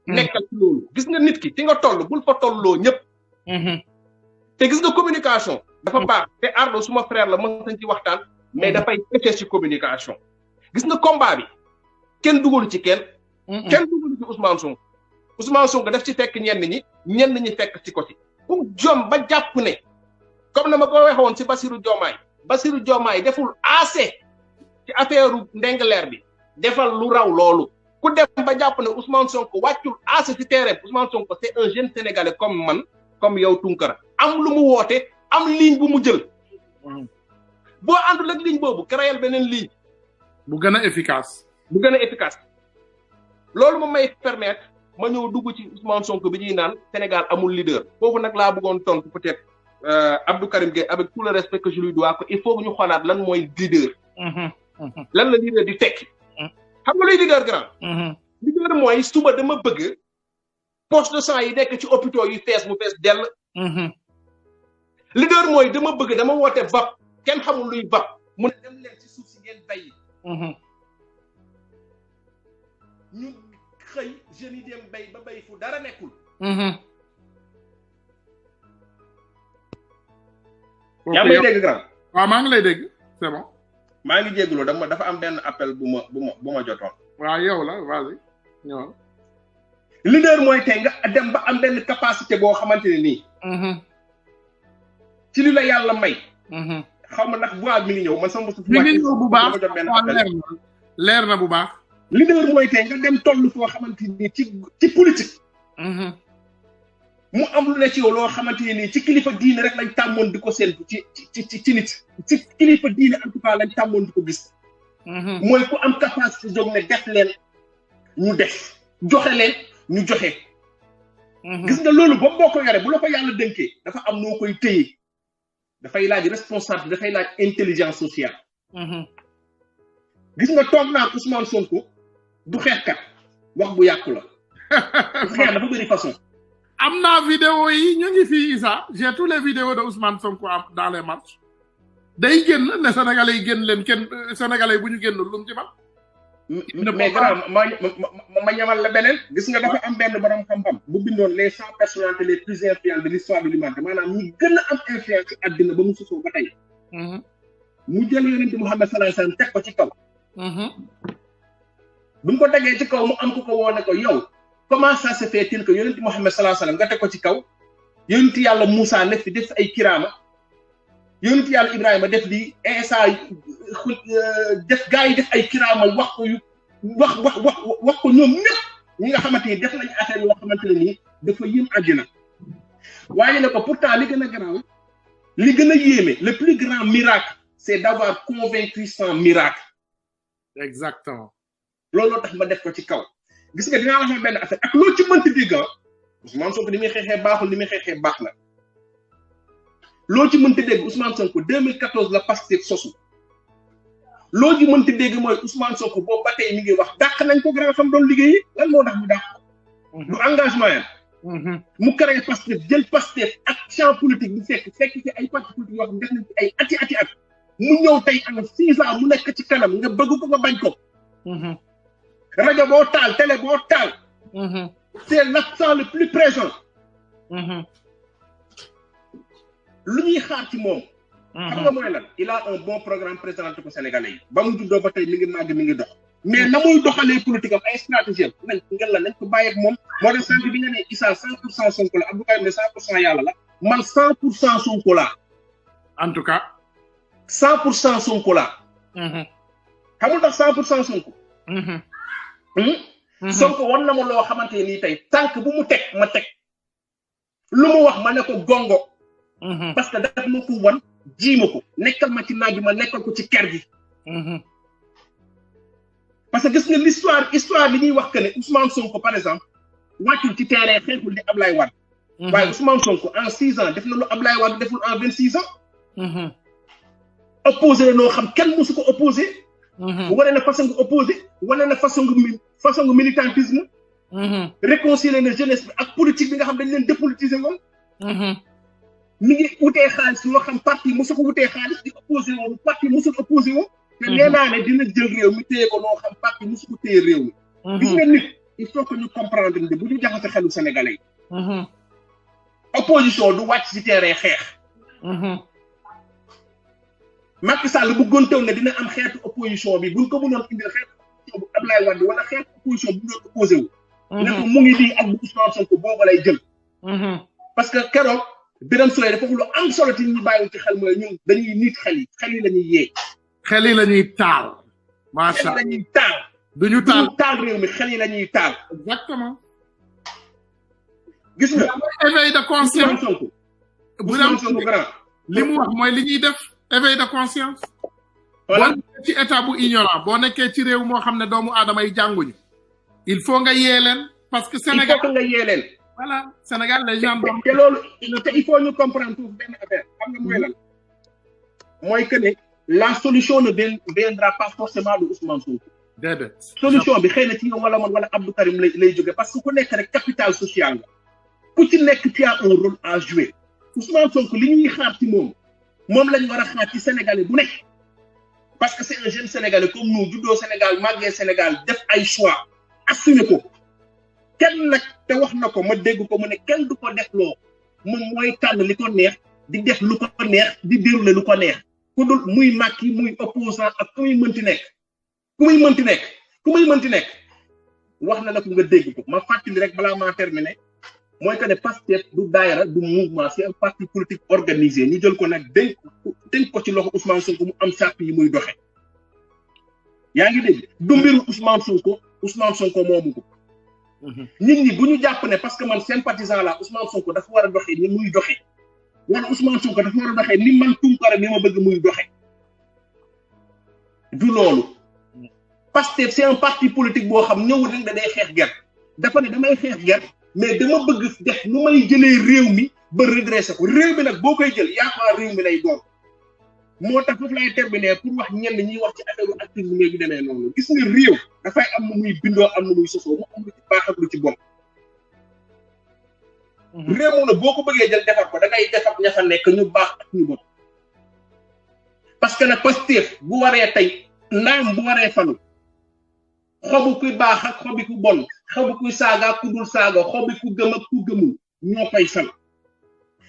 nekkal ci loolu gis nga nit ki fi nga toll bul fa tolloo ñëpp te gis nga communication dafa baax te Ardo suma frère la mën nañ ci waxtaan mais dafay effet ci communication gis nga combat bi kenn dugalu ci kenn dugalu ci Ousmane Sonko daf ci fekk ñenn ñi fekk ci ko ci ku jom ba jàpp ne comme na ma ko waxoon ci Bassirou Diomaye deful assez ci affaire Ndingler bi defal lu raw loolu ku dem ba jàpp ne Ousmane Sonko wàccul assez ci terrain Ousmane Sonko c'est un jeune sénégalais comme man comme yow Tunkara am lu mu woote am ligne bu mu jël boo àndul ak ligne boobu créer beneen ligne bu gën a efficace loolu moom may permettre ma ñëw dugg ci Ousmane Sonko bi ñuy naan Sénégal amul leader foofu nag laa bëggoon tontu peut-être Abdou Karim Gueye avec tout le respect que je lui dois il faut que ñu xoolaat lan mooy leader lan la leader di tekki xam nga luy leader grand leader mooy suba dama bëgg poste de sang yi nekk ci hôpitaux yi fees mu fees dell leader mooy dama woote VAP kenn xamul luy VAP mu ne dem leen ci suuf si ngeen bay ñu xëy jeunes yi dem bay ba bay fu dara nekkul yaa may dégg grand waaw maa ngi lay dégg c'est bon maa ngi jégalu dafa am benn appel bu ma jotoon waaw yow la vas-y ñëwal leader mooy tey nga dem ba am benn capacité boo xamante ne nii ci li la yàlla may xaw ma ndax voix mi ngi ñëw man sama mi ngi ñëw bu baax leer na bu baax leader mooy tey nga dem toll foo xamante ni ci politique mu am lu ne ci yow loo xamante ni ci kilifa diine rek lañ tàmmoon di ko séntu ci nit ci kilifa diine en tout cas lañ tàmmoon di ko gis mooy ku am capacité jóg ne def leen ñu def joxe leen ñu joxe gis nga loolu boobu boo ko yore bu la ko yàlla dénkee dafa am noo koy téye dafay laaj responsable dafay laaj intelligence sociale gis nga toog naa Ousmane Sonko du xeexkat wax bu yàqu la xeex dafa bëri façon am naa vidéo yi ñu ngi fii Issa j'ai tous les vidéos de Ousmane Sonko dans les marches day génn ne Sénégalais yi génn leen kenn Sénégalais yi bu ñu génn lu mu ci man mais grand ma ñamal la beneen gis nga dafa am benn borom xam-xam bu bindoon les 100 personnalités les plus influentes de l'histoire de l'humanité maanaam ñi gën a am influence ci àddina ba mu sosoo ba tey mu jël yonent Muhammad sallallahu alayhi wasallam teg ko ci kaw bu mu ko tegee ci kaw mu am ko woone ko yow comment ça se fait-il que yonent Muhammad sallallahu alayhi wasallam nga teg ko ci kaw yonent yàlla Moussa nekk fi def ay kiraama yonent yàlla Ibrahima def di Isa def gaa yi def ay kiraama wax ko yu wax ko ñoom ñëpp ñi nga xamante ni def nañu affaire yoo xamante ne nii dafa yëm àddina waaye ne ko pourtant li gën a garaaw li gën a yéeme le plus grand miracle c'est d'avoir convaincu sans miracle exactement looloo tax ma def ko ci kaw gis nga dinaa la wax benn affaire ak loo ci mënti dégg Ousmane Sonko li muy xeexee baaxul li muy xeexee baax na loo ci mënti dégg Ousmane Sonko 2014 la Pastef sosu loo ci mënti dégg mooy Ousmane Sonko boobu ba tey mi ngi wax dàq nañ ko grand fam doon liggéeyi lan moo tax mu dàq du engagement yam mu créé Pastef jël Pastef ak champ politique bi fekk ci ay parti politique yoo xam def nañ ci ay ati at mu ñëw tey am 6 ans mu nekk ci kanam nga bëgg ko nga bañ ko rajo boo taal télé boo taal c'est l'accent le plus présent lu ñuy xaar ci moom xam nga mooy lan il a un bon programme présenté ko Sénégalais yi ba mu juddoo ba tey mi ngi màgg mi ngi dox mais na muy doxalee politique am ay stratégie nañ nañ ko bàyyi ak moom moo tax sànq bi nga ne Issa 100% Sonko la Abdou Karim ne 100% yàlla la man 100% Sonko la en tout cas 100% Sonko la xamul tax 100% Sonko Sonko war na ma loo xamante nii tey tànk bu mu teg ma teg lu mu wax ma ne ko gongo parce que daf ma ko wan jiima ko nekkal ma ci naaj ma nekkal ko ci ker gi parce que gis nga histoire bi ñuy wax que ne Ousmane Sonko par exemple wàccul ci terrain xeexul di Ablaye Wade waaye Ousmane Sonko en 6 ans def na lu Ablaye Wade deful en 26 ans opposé noo xam kenn musu ko opposé wane na façon nga opposé wane na façon nga militantisme réconcilier na jeunesse bi ak politique bi nga xam dañ leen dépolitiser woon mi ngi wutee xaalis yoo xam parti musu ko wutee xaalis di opposé woon parti musul opposé woon te nee naa ne dina jël réew mi téye ko noo xam parti musu ko téye réew mi gis nga nit il faut que ñu comprendre ne bu ñu jaxase xelu sénégalais yi. opposition du wàcc ci terrain xeex. Macky Sall bu gontew ne dina am xeetu opposition bi buñ ko mënoon indil xeetu opposition bu Abdoulaye Wade wala xeetu opposition bu doon opposé wu. ne ko mu ngi nii ak bu Ousmane Sonko boobu lay jël. parce que keroog Birame Souleye dafa lu am solo ci ñu bàyyi ci xel mooy ñun dañuy nit xel yi la ñuy yee. xel yi la ñuy taal. macha allah xel yi la ñuy taal. duñu taal réew mi xel yi la ñuy taal. exactement. gis nga éveil de conscience. Ousmane Sonko grand. li mu wax mooy li ñuy def éveil de conscience. voilà boo nekkee ci état bu ignorant boo nekkee ci réew moo xam ne doomu aadama yi jànguñu. il faut nga yee leen parce que Sénégal il faut que nga yee leen. voilà Sénégal les gens. te loolu te il faut ñu comprendre tout benn affaire xam nga mooy lan. mooy que ne la solution ne viendra pas forcément de Ousmane Sonko. déedéet. solution bi xëy na ci yow wala man wala Abdou Karim lay jóge parce que ku nekk rek capital social nga. ku ci nekk tu as un rôle à jouer. Ousmane Sonko li ñuy xaar ci moom lañ war a xaar ci Sénégalais bu nekk. parce que c'est un jeune Sénégalais comme nous juddoo Sénégal màggee Sénégal def ay choix assumer ko. kenn nag te wax na ko ma dégg ko mu ne kenn du ko def loo moom mooy tànn li ko neex di def lu ko neex di dérouler lu ko neex ku dul muy Macky muy opposant ak ku muy mënti nekk wax na la ko nga dégg ko ma fàttali rek balaa maa terminer mooy que ne Pastef du daayira du mouvement c'est un parti politique organisé ñu jël ko nag dénk ko ci loxo Ousmane Sonko mu am sàpp yi muy doxe yaa ngi dégg du mbiru Ousmane Sonko moomu ko. nit ñi bu ñu jàpp ne parce que man sympathisant la Ousmane Sonko dafa war a doxee ni muy doxee wala Ousmane Sonko dafa war a doxee ni man Tounkara ni ma bëgg muy doxee du loolu. Pastef c'est un parti politique boo xam ñëwul rek da day xeex guerre dafa ne damay xeex guerre mais dama bëgg def nu may jëlee réew mi ba redressé ko réew mi nag boo koy jël yaakaar réew mi lay doon moo tax foofu lay terminer pour wax ñenn ñiy wax ci affaire activité bi demee noonu gis nga réew dafay am nu muy bindoo am nu muy sosoo mu am lu ci baax ak lu ci bon. réew moom nag boo ko bëggee jël defar ko da ngay defar ña fa nekk ñu baax ak ñu bon parce que nag Pastef bu waree tey naam bu waree falu xobu kuy baax ak xobi ku bon xobi kuy saaga ak ku dul saaga xobi ku gëm ak ku gëmul ñoo koy fal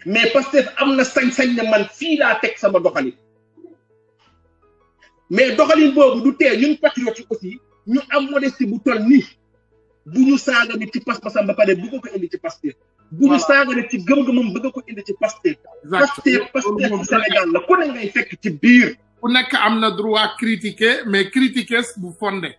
mais Pastef am na sañ-sañ ne man fii laa teg sama doxalin. mais doxalin boobu du tee ñun patriotes yi aussi ñu am modestie bu toll nii bu ñu saaga nit ci pas-pasam ba pare bu ko indi ci Pastef. bu ñu saaga nit ci gëm-gëmam bëgg ko indi ci Pastef. Pastef ci Sénégal la ku ne ngay fekk ci biir. ku nekk am na droit critiquer mais critiquer bu fondé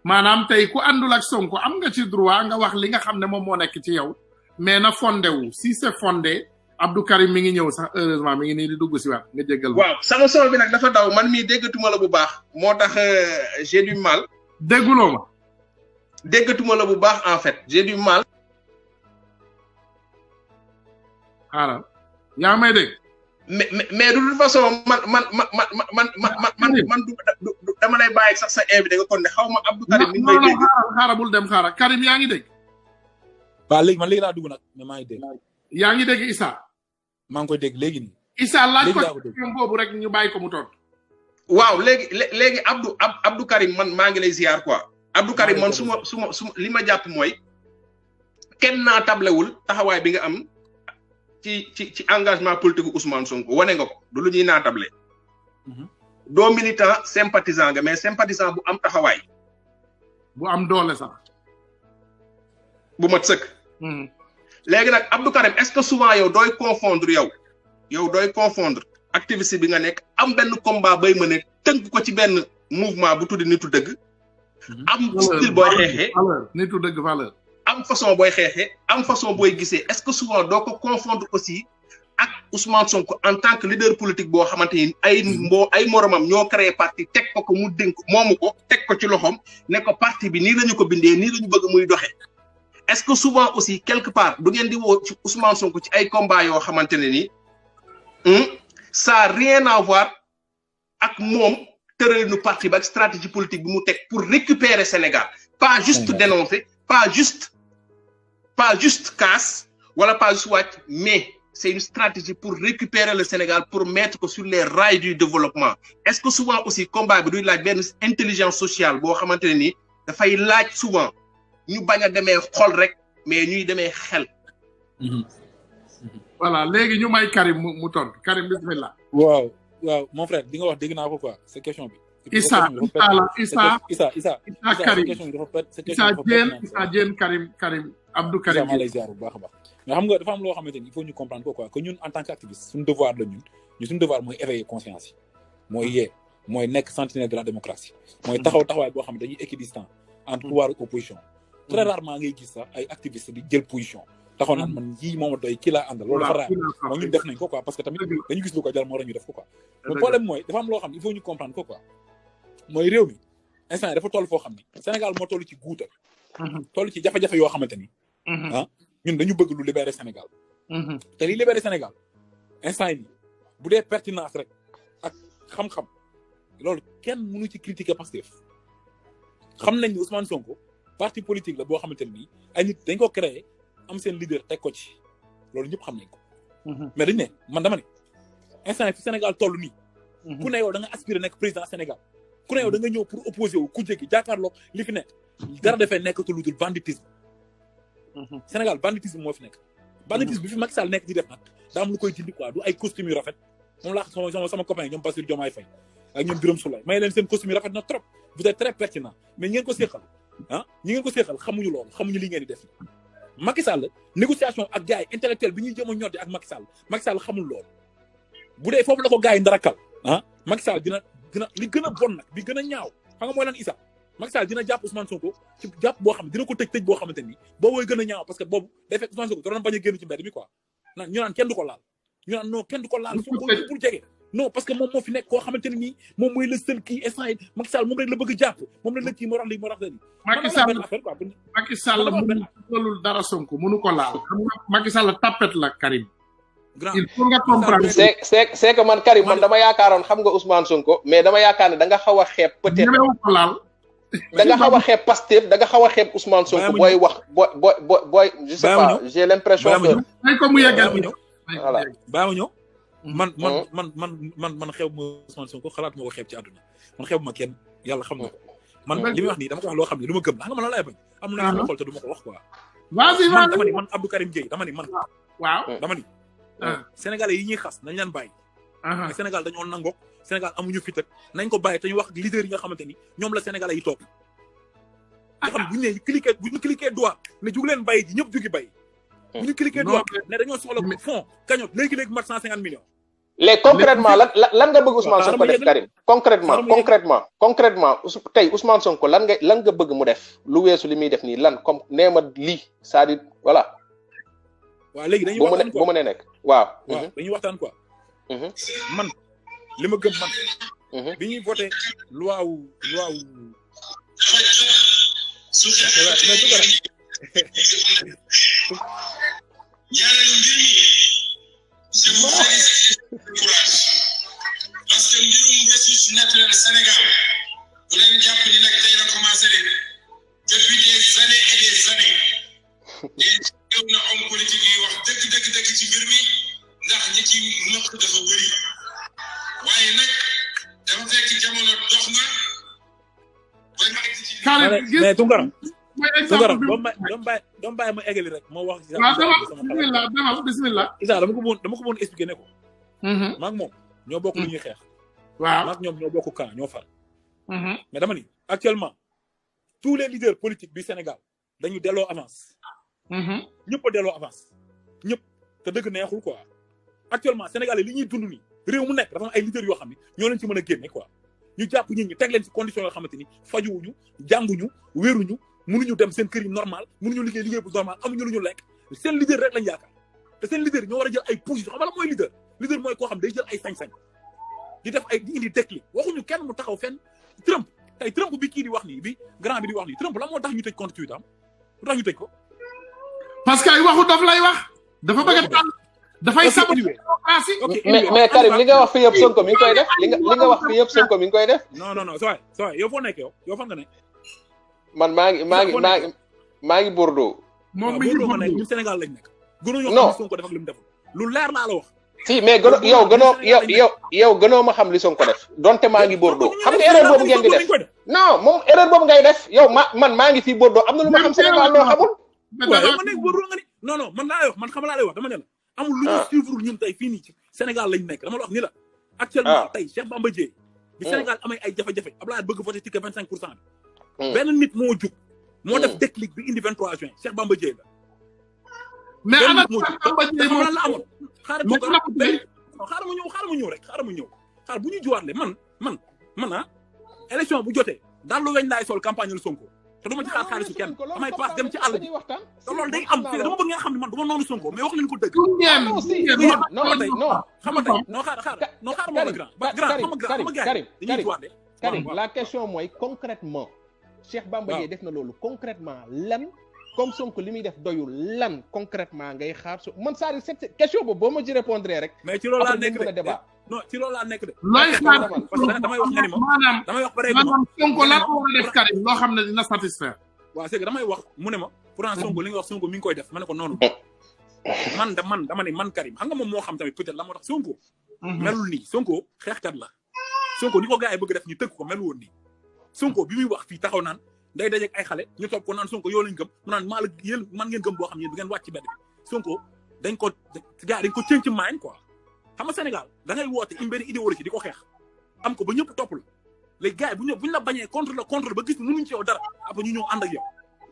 maanaam tey ku àndul ak Sonko am nga ci droit nga wax li nga xam ne moom moo nekk ci yow mais na fondé wu si c'est fondé. Abdou Karim mi ngi ñëw sax heureusement mi ngi nii di dugg si waat nga jéggal waaw sama solo bi nag dafa daw man mii déggatuma la bu baax moo tax j'ai du mal. dégguloo ma. déggatuma la bu baax en fait j'ai du mal. xaaral yaa may dégg. mais de toute façon man dama lay bàyyi sax sa invité nga kon ne xaw ma Abdou Karim. mi ngi may dégg xaaral bul dem xaaral Karim yaa ngi dégg. waaw léegi man léegi laa dugg nag mais maa ngi dégg. yaa ngi dégg Issa. maa ngi koy dégg léegi nii. Issa laaj ko question boobu rek ñu bàyyi ko mu tontu. waaw léegi Abdou Karim man maa ngi lay ziar quoi. Abdou Karim man su ma li ma jàpp mooy kenn naa tablewul taxawaay bi nga am ci engagement politique Ousmane Sonko wane nga ko du lu ñuy naa table. doo militant sympathisant nga mais sympathisant bu am taxawaay. bu am doole sax. bu mat sëkk. léegi nag Abdou Karim est-ce que souvent yow dooy confondre activiste bi nga nekk am benn combat bay mën a tënk ko ci benn mouvement bu tuddi nitu dëgg. am style booy xeexee nitu dëgg valeur. am façon booy xeexee am façon booy gisee est-ce que souvent doo ko confondre aussi ak Ousmane Sonko en tant que leader politique boo xamante ni ay moromam ñoo créé parti teg ko mu dénk moomu ko teg ko ci loxoom ne ko parti bi nii lañu ko bindee nii lañu bëgg muy doxee. est-ce que souvent aussi quelque part du ngeen di woo ci Ousmane Sonko ci ay combat yoo xamante ne ni ça a rien à voir ak moom tëralinu parti ba ak stratégie politique bi mu teg pour récupérer Sénégal pas juste dénoncer pas juste casse wala pas juste wàcc mais c'est une stratégie pour récupérer le Sénégal pour mettre ko sur les rails du développement est-ce que souvent aussi combat bi duy laaj benn intelligence sociale boo xamante ne ni dafay laaj souvent ñu bañ a demee xol rek mais ñuy demee xel. voilà léegi ñu may Karim mu tontu Karim bismillah. waaw mon frère di nga wax dégg naa ko quoi c'est question bi. Issa Karim Issa Diène Karim Abdou Karim. maa lay ziar bu baax a baax. mais xam nga dafa am loo xamante ni il faut ñu comprendre ko quoi que ñun en tant qu'activiste suñu devoir la ñun suñu devoir mooy éveiller conscience yi mooy yee mooy nekk sentinelle de la démocratie mooy taxawaay boo xam ne dañuy équidistant entre pouvoir ak opposition. très rarement ngay gis sax ay activistes di jël position taxaw naan man yii moom a doy kii laa àndal loolu dafa raar moom ñun def nañ ko quoi parce que tamit dañu gis lu ko jar moo tax ñu def ko quoi mais problème mooy dafa am loo xam ne il faut ñu comprendre ko quoi mooy réew mi instant yi dafa toll foo xam ni Sénégal moo toll ci guuta toll ci jafe-jafe yoo xamante ni ñun dañu bëgg lu libérer Sénégal te li libérer Sénégal instant yi bu dee pertinence rek ak xam-xam loolu kenn mënu ci critiquer Pastef xam nañ ni Ousmane Sonko parti politique la boo xamante ne nii ay nit dañ ko créé am seen leader teg ko ci loolu ñëpp xam nañ ko mais dañ ne man dama ne instant yi fi Sénégal toll nii ku ne yow da nga aspiré nekk président Sénégal ku ne yow da nga ñëw pour opposer wu ku jéggi jàkkaarloo li fi nekk dara defee nekkatu lu dul banditisme Sénégal banditisme moo fi nekk banditisme bi fi Macky Sall nekk di def nag daa am lu koy dindi quoi du ay costume yu rafet moom laa sama copain ñoom Bassirou Diomaye Faye ak ñoom Birame Souleye may leen seen costume yu rafet na trop vous êtes très pertinent mais ñi ngeen ko séqal ñi ngeen ko séqal xamuñu loolu xamuñu li ngeen di def Macky Sall négociation ak gars yi intellectuel bi ñuy jëm a ñoddi ak Macky Sall xamul loolu bu dee foofu la ko gars yi ndarakal Macky Sall dina li gën a bon nag bi gën a ñaaw xam nga mooy lan Issa Macky Sall dina jàpp Ousmane Sonko ci jàpp boo xam ne dina ko tëj boo xamante ni boobooy gën a ñaaw parce que boobu day fekk Ousmane Sonko doon bañ a génn ci mbedd mi quoi ñu naan kenn du ko laal ñu naan non kenn du ko laal Sonko pour jege non parce que moom moo fi nekk koo xamante ne nii moom mooy le seul kii instant yi Macky Sall moom rek la bëgg a jàpp moom la kii moo tax lii moo tax da nii Macky Sall mënul dara Sonko mënu ko laal xam nga Macky Sall tapet la Karim il faut nga comprendre c'est que man Karim man dama yaakaaroon xam nga Ousmane Sonko mais dama yaakaar ne da nga xaw a xeeb peut-être ko laal da nga xaw a xeeb Pastef da nga xaw a xeeb Ousmane Sonko booy wax booy je sais pas j'ai l'impression que ay ko mu yeggal voilà baa ma ñëw man xew ma Ousmane Sonko xalaat ma ko xeeb ci àdduna man xew ma kenn yàlla xam na ko man li muy wax nii dama ko wax loo xam ne lu ma gëm la xam nga man la lay bañ am na sama xol te du ma ko wax quoi dama ni man Abdou Karim Gueye dama ni man waaw dama ni Sénégalais yi ñuy xas nañ leen bàyyi Sénégal dañoo nangook Sénégal amuñu fit ak nañ ko bàyyi te ñu wax leader yi nga xamante ni ñoom la Sénégalais yi topp nga xam bu ñu cliqué droit ne jug leen bàyyi ji ñëpp jugi bàyyi bu ñu cliqué droit ne dañoo soxla fond cagnotte léegi mat 150 millions léegi concrètement lan nga bëgg Ousmane Sonko def Karim concrètement tey Ousmane Sonko lan nga bëgg mu def lu weesu li muy def nii lan comme nee ma lii c'est-à-dire voilà waaw léegi dañuy waxtaan quoi bu mu ne nekk waaw dañuy waxtaan quoi man li ma gëm man bi ñuy voté loi wu ñaareelu mbir mi si vous félicite courage parce que mbirum ressource naturelle Sénégal bu leen jàpp ni nag tey la commencé de depuis des années et des années yow na homme politique yi wax dëgg ci mbir mi ndax ñi ci nëkk dafa bëri waaye nag dafa fekk jamono dox na ba mais Tounkara doom bàyyi ma eggali rek moo wax waaw bismillah Issa dama ko bëggoon expliquer ne ko maag moom ñoo bokk lu ñuy xeex waaw maag ñoom ñoo bokk camp ñoo far mais dama ni actuellement tous les leaders politiques du Sénégal dañu delloo avance ñëpp a delloo avance ñëpp te dëgg neexul quoi actuellement Sénégalais li ñuy dund nii réew mu nekk dafa am ay leaders yoo xam ne ñoo leen ci mën a génne quoi ñu jàpp nit ñi teg leen ci condition yoo xamante ni fajuwuñu jànguñu wéruñu mënuñu dem seen kër yi normal mënuñu liggéey bu normal amuñu lu ñu lekk seen leader rek lañ yaakaar te seen leader ñoo war a jël ay position xam nga la mooy leader mooy koo xam day jël ay sañ-sañ di def ay di indi déclic waxuñu kenn mu taxaw fenn Trump bi kii di wax nii bi grand bi di wax nii Trump la moo tax ñu tëj compte Twitter am lu tax ñu tëj ko parce que ay waxu daf lay wax dafa bëgg a tànn dafay saboter mais Karim li nga wax fi yëpp Sonko mi ngi koy def li nga wax fi yëpp Sonko mi ngi koy def non so yow foo nekk yow fan nga ne man maa ngi Bordeaux moom mi ngi Bordeaux nga nekk ñun Sénégal lañ nekk gënuñoo xam Sonko def ak li mu deful lu leer laa la wax si mais yow gënoo ma xam li Sonko def donte maa ngi Bordeaux xam nga erreur boobu ngeen di def non moom erreur boobu ngay def yow man maa ngi fii Bordeaux am na lu ma xam Sénégal loo xamul. waaw ma nekk Bordeaux nga ni non man laa lay wax man xam laa lay wax dama ne la amul lu ñu suivre ñun tey fii nii ci Sénégal lañ nekk dama la wax ni la actuellement tey Cheikh Bamba Dièye bi Sénégal amay ay jafe-jafe Abdoulaye bëgg voté ticket 25% bi benn nit moo jug moo def déclic bi indi 23 juin Cheikh Bamba Dièye la mais ana Bamba Dièye moom la amoon xaaral ma ñëw rek xaar bu ñu juwaatlee man élection bu jotee daal lu weñ laay sol campagne la Sonko te duma ci xaar xaalisu kenn damay paas dem ci àll bi te loolu day am fii dama bëgg ngeen xam ne man duma noonu Sonko mais wax leen ko dëgg Karim la question mooy concrètement Cheikh Bamba Dièye def na loolu concrètement lan comme Sonko li muy def doyul lan concrètement ngay xaar man saa cette question boobu boo ma ci répondre rek mais ci loolu laa nekk de non ci loolu laa nekk de looy xaar parce que damay wax nga ni ma damay wax pare maanaam Sonko lan war a def Karim loo xam ne dina satisfaire waaw c'est que damay wax mu ne ma pourtant Sonko li nga wax Sonko mi ngi koy def ma ne ko noonu man dama ne man Karim xam nga moom moo xam tamit peut-être la moo tax Sonko melul nii Sonko xeexkat la Sonko ni ko gars yi bëgg def ñu tëgg ko melul woon nii Sonko bi muy wax fii taxaw naan day dajeeg ay xale ñu topp ko naan Sonko yoo lañ gëm mu naan maa la yéen man ngeen gëm boo xam ne du ngeen wàcc ci mbedd bi Sonko dañ ko gars dañ ko change mind quoi xam nga Sénégal da ngay woote une benn idéologie di ko xeex am ko ba ñëpp topp la léegi gars yi bu ñu la bañee contre ba gis mënuñ ci yow dara après ñu ñëw ànd ak yow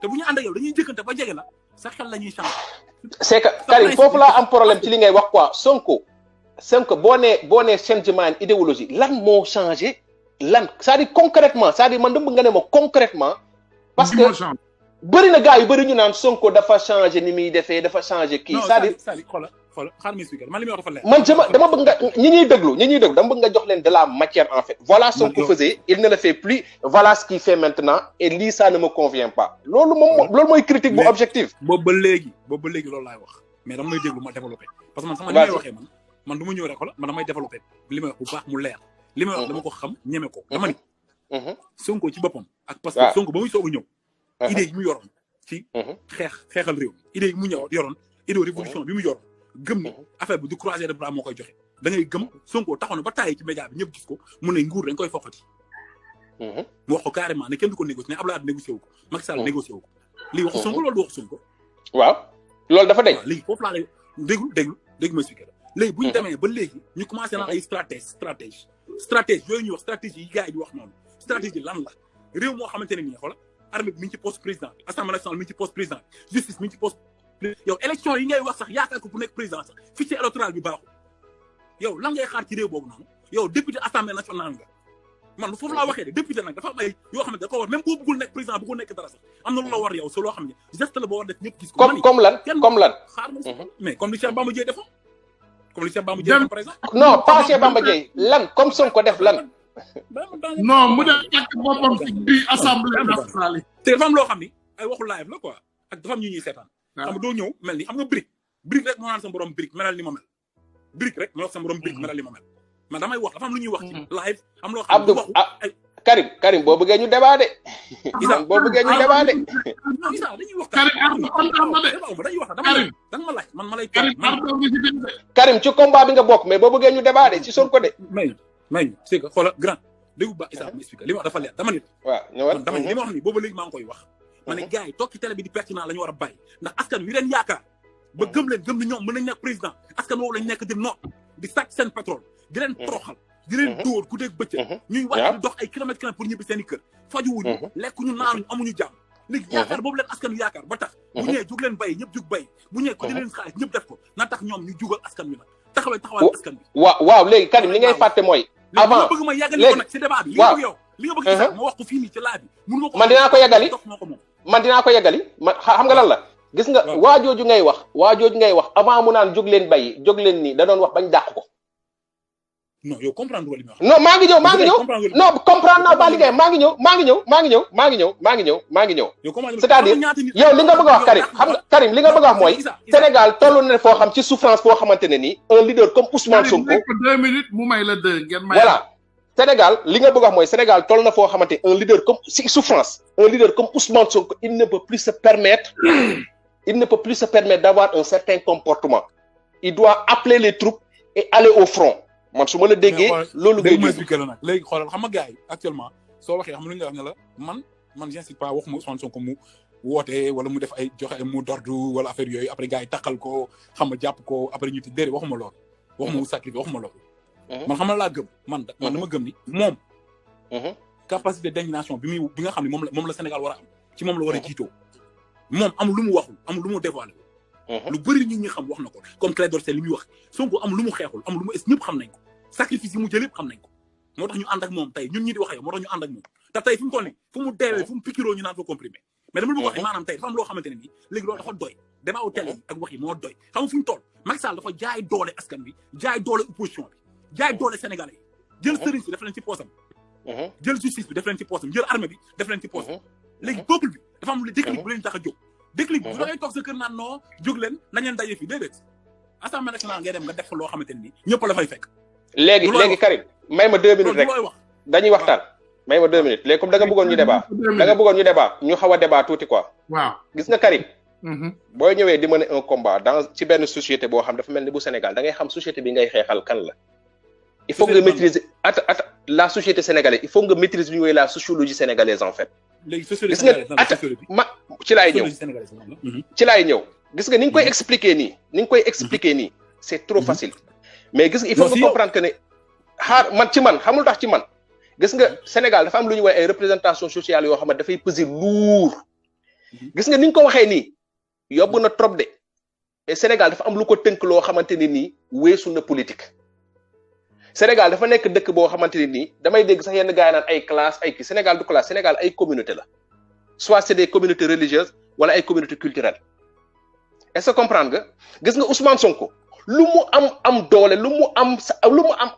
te bu ñu ànd ak yow dañuy jëkkante ba jege la sa xel la ñuy changer. c'est que Karim foofu laa am problème ci li ngay wax quoi Sonko boo nee changement idéologie lan moo changé lan c'est-à-dire concrètement c'est-à-dire man dama bëgg nga ne ma concrètement parce que bëri na gars yu bëri ñu naan Sonko dafa changé ni muy defee dafa changé kii c'est-à-dire xoolal xaaral ma expliquer man li may wax dafa leer man dama bëgg nga ñi ñuy déglu dama bëgg nga jox leen de la matière en fait voilà Sonko faisait il ne le fait plus voilà ce qu'il fait maintenant et lii ça ne me convient pas loolu mooy critique bu objectif boobu ba léegi loolu laay wax mais dama may déglu ma développé parce que man sama li may waxee man du ma ñëw rek xoolal man damay développé li may wax bu baax mu leer li may wax dama ko xam ñeme ko dama ni Sonko ci boppam ak parce que Sonko ba muy soog a ñëw idée yi mu yoroon ci xeexal réew idée yi mu yoroon idée révolution bi mu yoroon gëm ni affaire bi du croiser de bras moo koy joxe da ngay gëm Sonko taxaw na ba tàyyi ci média bi ñëpp gis ko mu ne nguur dañ koy foqati mu wax ko carrément ne kenn du ko négocier ne Abdoulaye négocié wu ko Macky Sall négocié wu ko lii waxu Sonko loolu du waxu Sonko waaw loolu dafa deñ léegi foofu laa lay déglu ma expliqué la léegi bu ñu demee ba léegi ñu commencé naan ay stratège yooyu ñuy wax stratégie yi gars yi di wax noonu stratégie lan la réew moo xamante ne nii xoolal armée bi mi ngi ci poste président bi assemblée nationale mi ngi ci poste président bi justice mi ngi ci poste yow élection yi ngay wax sax yaakaar ko pour nekk président sax fichier électoral bi baaxul yow lan ngay xaar ci réew boobu noonu yow député assemblée nationale nga man foofu laa waxee de député nag dafa am ay yoo xam ne da ko war même boo bëggul nekk président bëggul nekk dara sax am na lu la war yow so loo xam ne geste la boo war def ñëpp gis ko comme lan xaar mais comme li Cheikh Bamba Dièye defoon comme li Cheikh Bamba Dièye par exemple non pas Cheikh Bamba Dièye lan comme Sonko def lan non mu def takk boppam ci biir assemblée nationale te dafa am loo xam ni ay waxu live la quoi ak dafa am ñu ñuy seetaan xam nga doo ñëw mel ni xam nga brique rek moo naan sa borom brique melal ni ma mel brique rek moo wax sa borom brique melal ni ma mel man damay wax dafa am lu ñuy wax ci live am loo xam ne Karim boo bëggee ñu débat de Isa boo bëggee ñu débat de Isa dañuy waxtaan dañuy waxtaan danga ma laaj man ma lay Karim ci combat bi nga bokk mais boo bëggee ñu débat de ci Sonko de may c'est que xoolal grand déggu ba Isa ma expliqué li ma wax dafa leer dama nit waaw ñëwal dama li ma wax ni booba léegi maa ngi koy wax ma ne gars yi toog ci télé bi di pertinent la ñu war a bàyyi ndax askan wi leen yaakaar ba gëm ni ñoom mën nañ nekk président askan woowu lañ nekk di noot di sàcc seen pétrole di leen toroxal di leen dóor ku dégg bëccëg ñuy wàcc di dox ay kilomètres pour ñibbi seen i kër fajuwuñu lekkuñu naanuñu amuñu jàmm léegi yaakaar boobu leen askan wi yaakaar ba tax bu ñëwee jug leen bay ñëpp jug bay bu ñëwee ko di leen xaalis ñëpp def ko na tax ñoom ñu jugal askan wi nag taxawal askan wi waaw léegi Karim li ngay fàtte mooy avant bëgg ma yàggali ko nag ci débat bi li nga bëgg yow li nga bëgg sax ma wax ko fii nii ci live bi mënu ma ko man dinaa ko yàggali man xam nga lan la gis nga waajooju ngay wax avant mu naan jóg leen bay jóg leen nii da doon wax bañ dàq ko non yow comprendre li ma wax non maa ngi ñëw non comprendre naa ba li ngay maa ngi ñëw c'est-à-dire yow li nga bëgg a wax Karim xam nga Karim li nga bëgg a wax mooy Sénégal toll na foo xam ci souffrance foo xamante ne nii un leader comme Ousmane Sonko 2 minutes mu may la 2 ngeen may voilà Sénégal li nga bëgg a wax mooy Sénégal toll na foo xamante un leader comme si souffrance un leader comme Ousmane Sonko il ne peut plus se permettre d'avoir un certain comportement il doit appeler les troupes et aller au front man su ma la déggee loolu ngay expliquer la nag léegi xoolal xam nga gars yi actuellement soo waxee xam lu ñu la wax ne la man j'insiste pas waxuma Ousmane Sonko mu woote wala mu def ay joxe ay mot d'ordre wala affaire yooyu après gars yi takkal ko xam nga jàpp ko après ñu ti déedéet waxuma loolu waxuma mu sacrifice waxuma loolu man xam nga laa gëm man dama gëm ni moom capacité d'indignation bi nga xam ne moom la Sénégal war a am ci moom la war a jiitoo moom am lu mu waxul am lu mu dévoilé lu bëri ñi xam wax na ko comme Clédor Sène li muy wax Sonko am lu mu xeexul am lu mu ñëpp xam nañ ko sacrifice yi mu jël yëpp xam nañ ko moo tax ñu ànd ak moom tey ñun ñi di wax yow moo tax ñu ànd ak moom te tey fi mu toll nii fu mu deewee fu mu pikiroo ñu naan fa comprimé mais dama lu wax maanaam tey dafa am loo xamante ne nii léegi loolu dafa doy débat wu télé ak wax yi moo doy xam nga fu ñu toll Macky Sall dafa jaay doole askan bi jaay doole opposition bi jaay doole sénégalais yi jël sëriñ si def leen ci poosam jël justice bi def leen ci poosam jël armée bi def leen ci poosam léegi peuple bi dafa am lu déclic bu leen tax a jóg déclic bu da ngay toog sa kër naan non jóg leen nañ leen daje fi déedéet assemblée nationale ngay dem nga def fa loo xamante ne nii ñëpp la fay fekk léegi Karim may ma 2 minutes rek dañuy waxtaan may ma 2 minutes léegi comme da nga bëggoon ñu débat ñu xaw a débat tuuti quoi waaw gis nga Karim booy ñëwee di mener un combat dans ci benn société boo xam dafa mel ni bu Sénégal da ngay xam société bi ngay xeexal kan la il faut nga maîtriser la société sénégalaise il faut nga maîtriser ñu la sociologie sénégalaise en fait gis nga ci laay ñëw gis nga ni nga koy expliquer nii c'est trop facile mais gis nga il faut nga comprendre que ne xamul tax ci man gis nga Sénégal dafa am lu ñuy wax ay représentation sociale yoo xam ne dafay peser lourd gis nga ni nga ko waxee nii yóbbu na trop de et Sénégal dafa am lu ko tënk loo xamante ne nii weesu na politique Sénégal dafa nekk dëkk boo xamante ne nii damay dégg sax yenn gars yi naan ay classe ay kii Sénégal du classe Sénégal ay communauté la soit c'est des communautés religieuses wala ay communautés culturelles est-ce que comprendre nga gis nga Ousmane Sonko lu mu am doole lu mu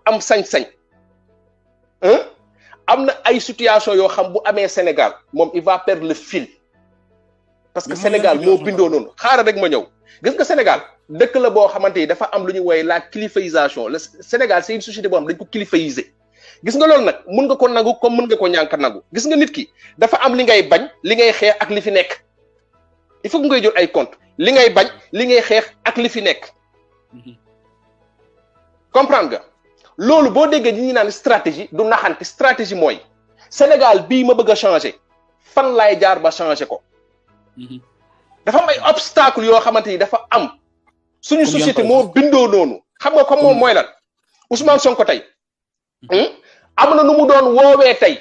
am sañ-sañ am na ay situation yoo xam bu amee Sénégal moom il va perdre le fil parce que Sénégal moo bindoo noonu xaaral rek ma ñëw gis nga Sénégal dëkk la boo xamante ni dafa am lu ñuy woowee la kilifaisation le Sénégal c'est une société boo xam dañ ko kilifaiser gis nga loolu nag mun nga ko nangu comme mun nga ko ñànk nangu gis nga nit ki dafa am li ngay bañ li ngay xeex ak li fi nekk il faut que ngay jël ay compte li ngay bañ li ngay xeex ak li fi nekk comprendre nga loolu boo déggee ñi naan stratégie du naxante stratégie mooy Sénégal bii ma bëgg a changer fan laay jaar ba changer ko dafa am ay obstacle yoo xamante ni dafa am suñu société moo bindoo noonu xam nga comme moom mooy lan Ousmane Sonko tey am na nu mu doon woowee tey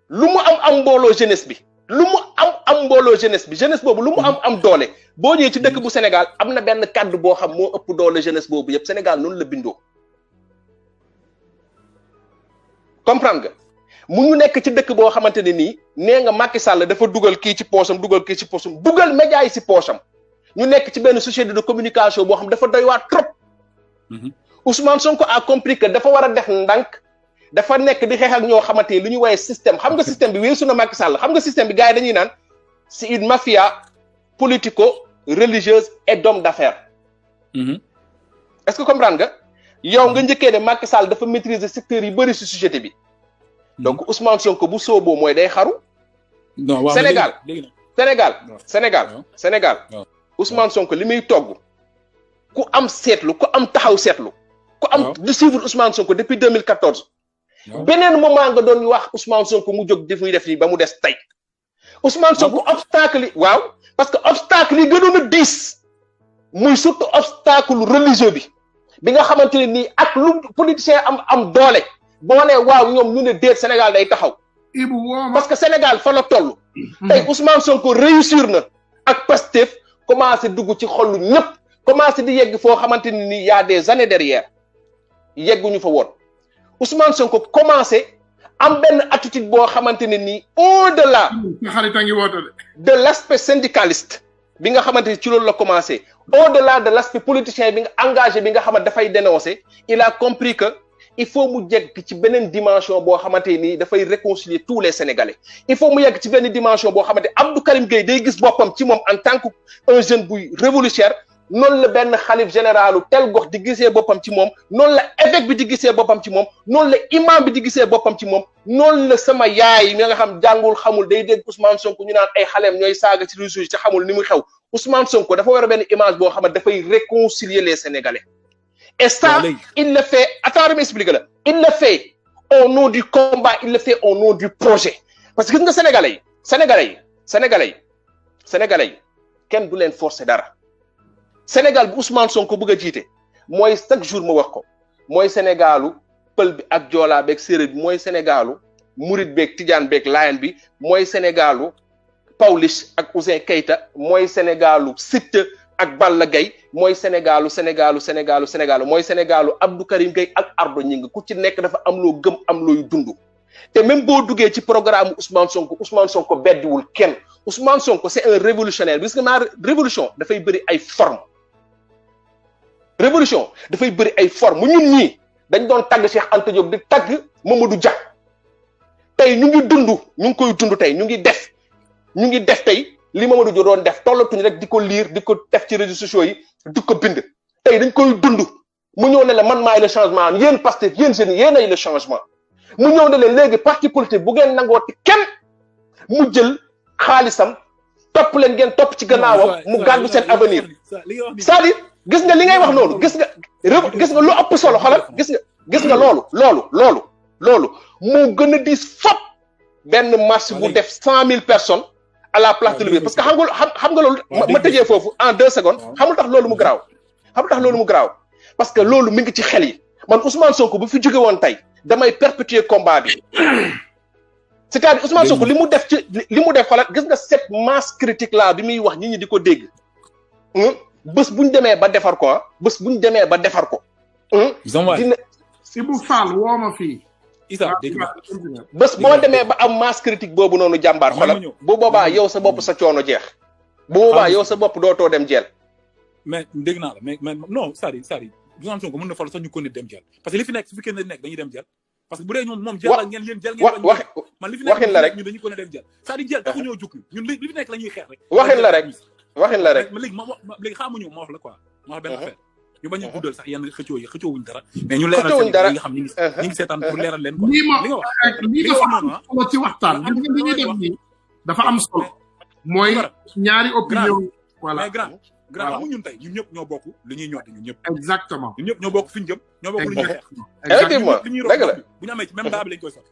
lu mu am mbooloo jeunesse bi lu mu am mbooloo jeunesse bi jeunesse boobu lu mu am doole boo ñëwee ci dëkk bu Sénégal am na benn kàddu boo xam moo ëpp doole jeunesse boobu yëpp Sénégal noonu la bindoo comprendre nga mu ñu nekk ci dëkk boo xamante ne nii nee nga Macky Sall dafa dugal kii ci poosam dugal média yi ci poosam ñu nekk ci benn société de communication boo xam dafa doy waar trop Ousmane Sonko a compris que dafa war a def ndànk dafa nekk di xeex ak ñoo xamante ni lu ñu woowee système xam nga système bi weesu na Macky Sall xam nga système bi gars yi dañuy naan c'est une mafia politico-religieuse et d'hommes d'affaires est-ce que comprendre nga yow nga njëkkee ne Macky Sall dafa maîtriser secteur yi bëri ci société bi donc Ousmane Sonko bu sooboo mooy day xaru Sénégal Ousmane Sonko li muy togg ku am seetlu ku am taxaw seetlu ku am di suivre Ousmane Sonko depuis 2014 beneen moment nga doon wax Ousmane Sonko mu jóg def muy def nii ba mu des tey Ousmane Sonko obstacle yi waaw parce que obstacle yi gënoon a diis muy surtout obstacle religieux bi nga xamante ne nii ak lu politicien am doole boo nee waaw ñoom ñu ne déet Sénégal day taxaw parce que Sénégal fa la toll tey Ousmane Sonko réussir na ak Pastef commencé dugg ci xolu ñëpp commencé di yegg foo xamante ne nii y a des années derrière yegguñu fa woon Ousmane Sonko commencé am benn attitude boo xamante ne nii au-delà de l'aspect syndicaliste bi nga xamante ni ci loolu la commencé au-delà de l'aspect politicien bi nga engagé bi nga xamante dafay dénoncer il a compris que il faut mu yegg ci beneen dimension boo xamante ni dafay réconcilier tous les Sénégalais il faut mu yegg ci benn dimension boo xamante Abdou Karim Gueye day gis boppam ci moom en tant que un jeune buy révolutionnaire noonu la benn xalif généralu tel gox di gisee boppam ci moom noonu la évêque bi di gisee boppam ci moom noonu la imam bi di gisee boppam ci moom noonu la sama yaay mi nga xam jàngul xamul day dégg Ousmane Sonko ñu naan ay xaleem ñooy saaga ci réseau ci xamul ni muy xew Ousmane Sonko dafa war a benn image boo xam ne dafay réconcilier les Sénégalais Et ça, il le fait, attends, je m'explique là. Il le fait au nom du combat, il le fait au nom du projet. Parce que les Sénégalais, kenn du leen forcer dara. Sénégal bu Ousmane Sonko bëgg a jiite mooy chaque jour ma wax ko mooy Sénégalu pël bi ak Joola beeg séeréer bi mooy Sénégalu Murit beeg Tijaan beeg Layen bi mooy Sénégalu Pawlish ak Ouzin Keita mooy Sénégalu Siteu ak Balla Gaye mooy Sénégalu mooy Sénégalu Abdou Karim Gueye ak Ardo Ñing ku ci nekk dafa am loo gëm am looy dund te même boo duggee ci programme Ousmane Sonko beddiwul kenn Ousmane Sonko c'est un révolutionnaire parce que ma révolution dafay bëri ay forme ñun ñii dañ doon tagg Cheikh Anta Diop di tagg Mamadou Dia tey ñu ngi koy dund tey ñu ngi def tey li Mamadou Dia doon def tollatuñu rek di ko lire di ko def ci réseaux sociaux yi di ko bind tey dañ koy dund mu ñëw ne la man maay le changement yéen Pastef yéen jeunes yéen ay le changement mu ñëw ne leen léegi parti politique bu ngeen nangooti kenn mu jël xaalisam topp leen ngeen topp ci gannaawam mu gàddu seen avenir c'est-à-dire gis nga li ngay wax noonu gis nga lu ëpp solo xoolal gis nga loolu moo gën a diis fop benn marche bu def 100 000 personnes à la place de l'Obélisque parce que xam nga loolu ma tëjee foofu en 2 secondes xamul tax loolu mu garaaw parce que loolu mi ngi ci xel yi man Ousmane Sonko bu fi jóge woon tey damay perpétuer combat bi c'est-à-dire Ousmane Sonko li mu def xoolal gis nga cette masse critique là bi muy wax ñi di ko dégg bés bu ñu demee ba defar ko dina si bu Fall woo ma fii Issa bés boo demee ba am masse critique boobu noonu jàmbaar xoolal bu boobaa yow sa bopp sa coono jeex bu boobaa yow sa bopp dootoo dem jeel mais dégg naa la mais non c'est-à-dire Ousmane Sonko mën na faral sax ñu ko nit dem jeel parce que li fi nekk su fekkee ne nekk dañuy dem jeel parce que bu dee moom jeel la ngeen man li fi nekk waxin la rek ñun dañu ko ne dem jeel c'est-à-dire jeel taxu ñoo jukk ñun li fi nekk la ñuy xeex rek waxin la rek mais léegi xamuñu ma wax la quoi ma wax benn affaire ñu bañ a guddal sax yenn xëccoowuñ dara mais ñu leeral seen nga xam ñi ngi seetaan pour leeral leen quoi lii dafa am solo ci waxtaan gis nga li ñuy def nii dafa am solo mooy ñaari opinion voilà mais grand xam ñun tey ñun ñëpp ñoo bokk li ñuy ñooti ñun ñëpp exactement ñun ñëpp ñoo bokk fi ñu jëm ñoo bokk li ñuy xeex effectivement dëgg la bu ñu amee ci même daa bi lañ koy sax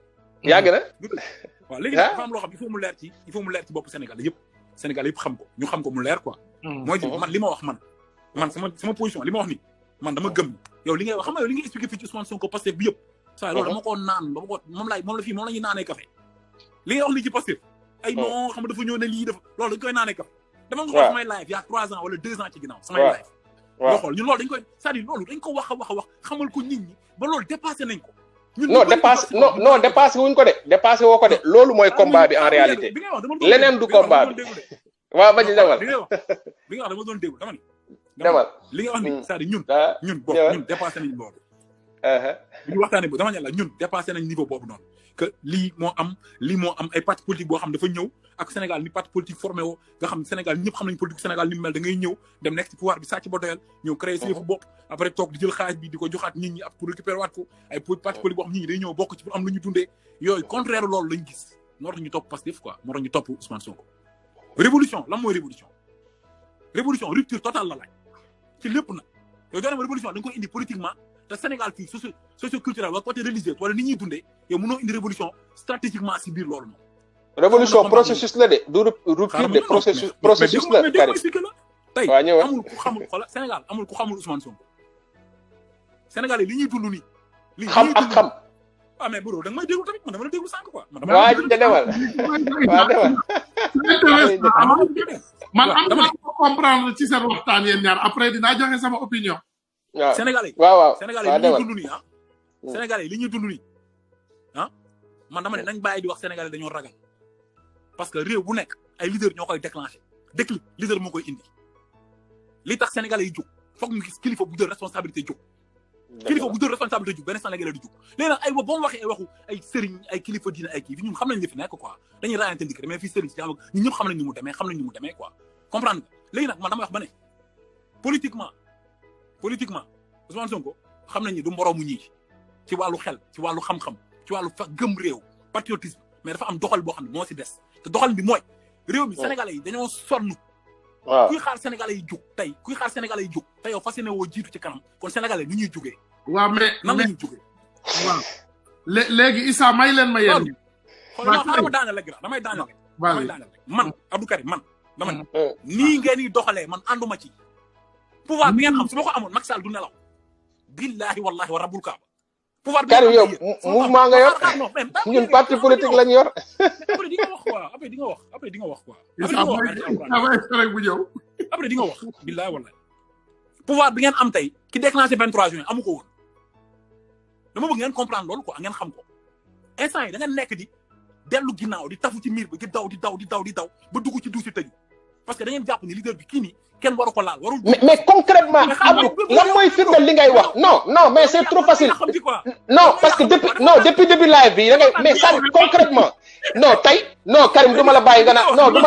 yàgg na waaw léegi dafa am loo xam il faut mu leer ci bopp Sénégal yëpp xam ko ñu xam ko mu leer quoi mooy man li ma wax man sama position li ma wax ni man dama gëm yow li ngay wax xam nga yow li ngay expliqué fii ci Ousmane Sonko Pastef bi yëpp saa loolu dama ko naan moom la ñuy naanee café li ngay wax li ci Pastef ay non xam nga dafa ñëw ne lii dafa loolu dañ koy naanee café dama nga xool samay live il y a 3 ans wala 2 ans ci ginnaaw samay live nga xool ñun loolu dañ koy c'est-à-dire loolu dañ ko wax xamal ko nit ñi ba loolu dépassé nañ ko non dépassé wuñ ko de dépassé woo ko de loolu mooy combat bi en réalité leneen du combat bi waaw ba ci demal bi nga wax dama doon déglu dama ni demal li nga wax ni c'est-à-dire ñun dépassé nañ loolu bu ñu waxtaanee bu dama ne la ñun dépassé nañ niveau boobu noonu que lii moo am ay parti politique boo xam dafa ñëw ak Sénégal ni parti politique formé woo nga xam Sénégal ñëpp xam nañ politique Sénégal ni mu mel da ngay ñëw dem nekk ci pouvoir bi sàcc ba doyal ñëw créer si yëfu bopp après toog di jël xaalis bi di ko joxaat nit ñi ak pour récupérer waat ko ay parti politique boo xam nit ñi day ñëw bokk ci pour am lu ñu dundee yooyu contraire loolu lañ gis moo tax ñu topp Pastef quoi moo tax ñu topp Ousmane Sonko révolution lan mooy révolution rupture totale la laaj ci lépp nag yow doone ma révolution da nga koy indi politiquement te Sénégal fii socio-culturel wala côté religieux wala ni ñuy dundee yow mënoo indi révolution stratégiquement si biir loolu noonu révolution processus la de du rupture de processus la Karim tey amul ku xamul xoolal Sénégal amul ku xamul Ousmane Sonko Sénégal yi li ñuy dund nii li xam ak xam ah mais bro da nga may déglu tamit man dama la déglu sànq quoi waa demal man am naa ko comprendre ci seen waxtaan yéen ñaar après dinaa joxe sama opinion waaw Sénégalais waaw Sénégalais li ñuy dund nii Sénégalais li ñuy dund nii man dama ne nañ bàyyi di wax Sénégalais dañoo ragal parce que réew bu nekk ay leader ñoo koy déclenché déclic leader moo koy indi li tax Sénégalais yi jóg foog ñu gis kilifa bu jël responsabilité jóg kilifa bu jël responsabilité jóg benn Sénégalais du jóg léegi nag ay ba mu waxee ay waxu ay sëriñ ay kilifa diina ay kii ñun xam nañ li fi nekk quoi dañuy raayante ndik mais fii sëriñ si ñun ñëpp xam nañ ni mu demee quoi comprendre nga léegi nag man dama wax ba ne politiquement Ousmane Sonko xam nañ ni du moroomu ñii ci wàllu xel ci wàllu xam-xam ci wàllu gëm réew patriotisme mais dafa am doxal boo xam ne moo si des te doxal bi mooy réew mi Sénégalais yi dañoo sonn waaw kuy xaar sénégalais yi jug tey kuy xaar sénégalais yi jug te yow fas yéene woo jiitu ci kanam kon sénégalais ni ñuy jugee. waaw mais nan la ñuy jugee. waaw léegi Issa may leen ma yéen. xool non xaaral ma daaneel rek damay daaneel rek. damay daaneel rek man Abdou Karim man. dama ne nii ngeen di doxalee man ànduma ci. pouvoir bi ngeen am su ma ko amoon Macky Sall du nelaw. billahi wallahi wa rabbul kaaba. pouvoir bi Karim yow mouvement nga yor ñun parti politique lañ yor. après di nga wax quoi après di nga wax quoi. après di nga wax billahi wallahi. pouvoir bi ngeen am tey ki déclenché 23 juin amu ko woon. dama bëgg ngeen comprendre loolu quoi ngeen xam ko instant yi da ngeen nekk di dellu ginnaaw di tafu ci miir bi di daw ba dugg ci duusi tëju parce que da ngeen jàpp ni leader bi kii nii kenn waru ko laal warul. mais concrètement Abdou lan mooy firndeel li ngay wax non mais c'est trop facile non parce que depuis début live bi da ngay mais ça concrètement non tey non Karim du ma la bàyyi nga naan non du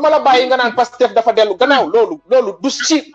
ma la bàyyi nga naan Pastef dafa dellu gannaaw loolu du ci